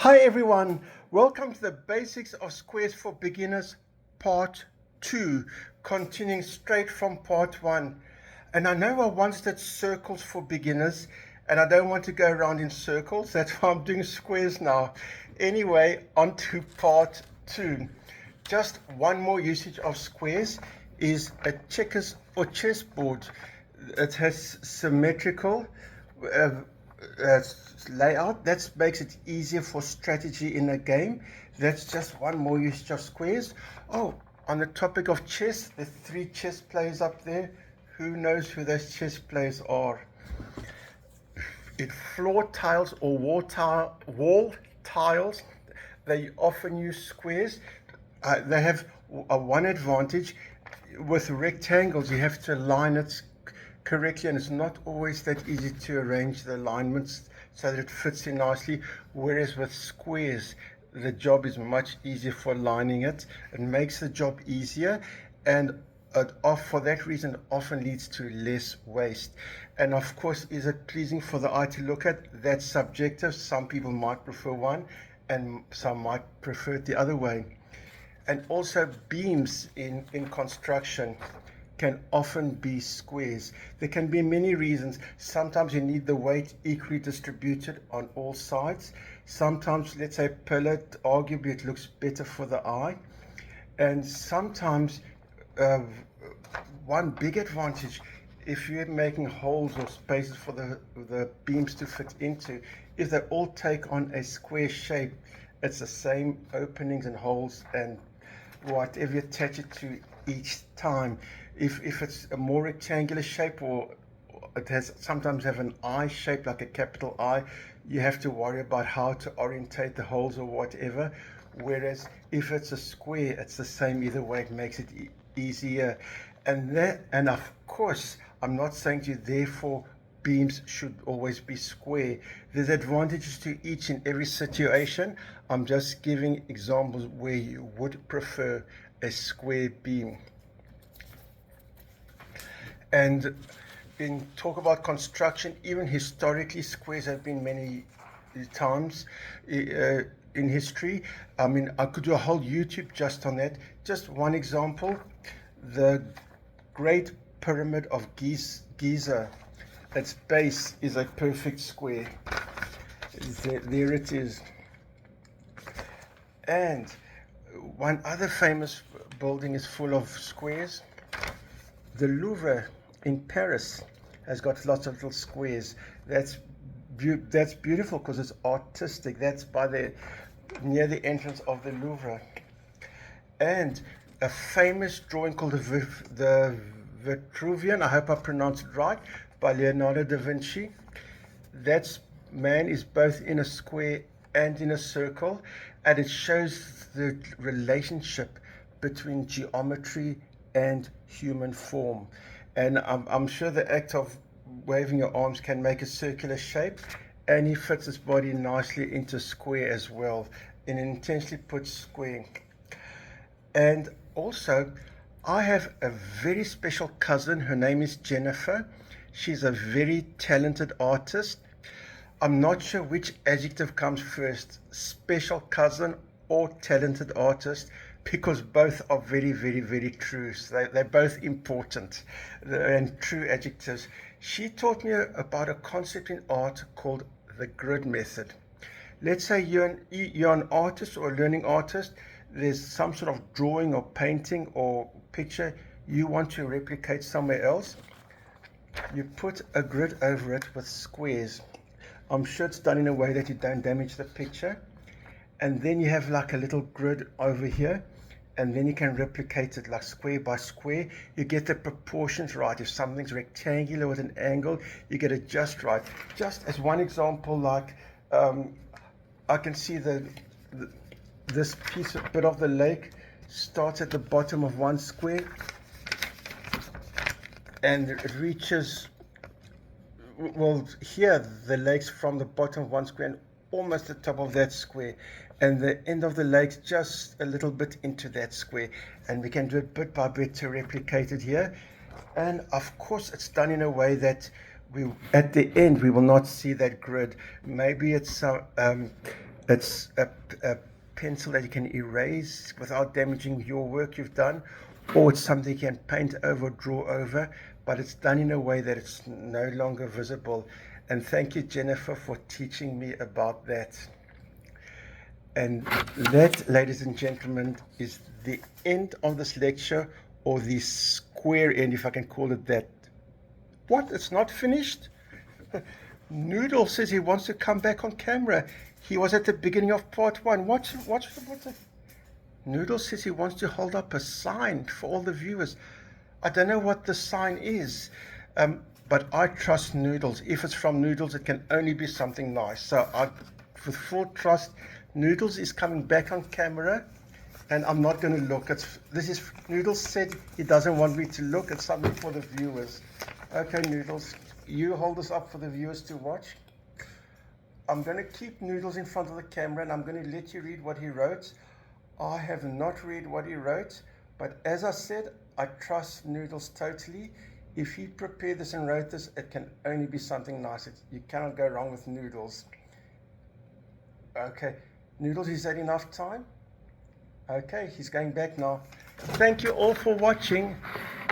Hi everyone, welcome to the Basics of Squares for Beginners Part 2, continuing straight from Part 1. And I know I once did circles for beginners and I don't want to go around in circles, that's why I'm doing squares now. Anyway, on to Part 2. Just one more usage of squares is a checkers or chessboard. It has symmetrical layout. That makes it easier for strategy in a game. That's just one more usage of squares. Oh, on the topic of chess, the 3 chess players up there. Who knows who those chess players are? In floor tiles or wall tiles, they often use squares. They have one advantage. With rectangles, you have to align it correctly, and it's not always that easy to arrange the alignments so that it fits in nicely, whereas with squares the job is much easier for aligning it. It makes the job easier, and for that reason it often leads to less waste. And of course, is it pleasing for the eye to look at? That's subjective. Some people might prefer one and some might prefer it the other way. And also beams in construction can often be squares. There can be many reasons. Sometimes you need the weight equally distributed on all sides. Sometimes, let's say pillar, arguably it looks better for the eye. And sometimes one big advantage, if you're making holes or spaces for the beams to fit into, if they all take on a square shape, it's the same openings and holes and whatever you attach it to each time. If it's a more rectangular shape, or it has sometimes have an eye shape like a capital I, you have to worry about how to orientate the holes or whatever. Whereas if it's a square, it's the same either way. It makes it easier. And of course, I'm not saying to you therefore beams should always be square. There's advantages to each and every situation. I'm just giving examples where you would prefer a square beam. And in talk about construction, even historically, squares have been many times in history. I mean, I could do a whole YouTube just on that. Just one example, the Great Pyramid of Giza. Its base is a perfect square. There it is. And one other famous building is full of squares. The Louvre in Paris has got lots of little squares. That's beautiful because it's artistic. That's near the entrance of the Louvre. And a famous drawing called the Vitruvian, I hope I pronounced it right, by Leonardo da Vinci. That man is both in a square and in a circle, and it shows the relationship between geometry and human form. And I'm sure the act of waving your arms can make a circular shape, and he fits his body nicely into square as well, in an intentionally put square. And also, I have a very special cousin. Her name is Jennifer. She's a very talented artist. I'm not sure which adjective comes first, special cousin or talented artist, because both are very, very, very true. So they're both important and true adjectives. She taught me about a concept in art called the grid method. Let's say you're an artist or a learning artist. There's some sort of drawing or painting or picture you want to replicate somewhere else. You put a grid over it with squares. I'm sure it's done in a way that you don't damage the picture. And then you have like a little grid over here, and then you can replicate it like square by square. You get the proportions right. If something's rectangular with an angle, you get it just right. Just as one example, like I can see this bit of the lake starts at the bottom of one square and it reaches, well, here the lake's from the bottom of one square and almost the top of that square, and the end of the lake's just a little bit into that square, and we can do it bit by bit to replicate it here. And of course it's done in a way that at the end we will not see that grid. Maybe it's It's a pencil that you can erase without damaging your work you've done, or it's something you can paint over, draw over, but it's done in a way that it's no longer visible. And thank you, Jennifer, for teaching me about that. And that, ladies and gentlemen, is the end of this lecture, or the square end, if I can call it that. What? It's not finished? Noodle says he wants to come back on camera. He was at the beginning of part one. Watch it. Noodle says he wants to hold up a sign for all the viewers. I don't know what the sign is, but I trust Noodles. If it's from Noodles, it can only be something nice. So with full trust, Noodles is coming back on camera, and I'm not going to look. Noodles said he doesn't want me to look. It's something for the viewers. Okay, Noodles, you hold this up for the viewers to watch. I'm going to keep Noodles in front of the camera, and I'm going to let you read what he wrote. I have not read what he wrote, but as I said, I trust Noodles totally. If he prepared this and wrote this, it can only be something nice. You cannot go wrong with Noodles. Okay, Noodles, is that enough time? Okay, he's going back now. Thank you all for watching.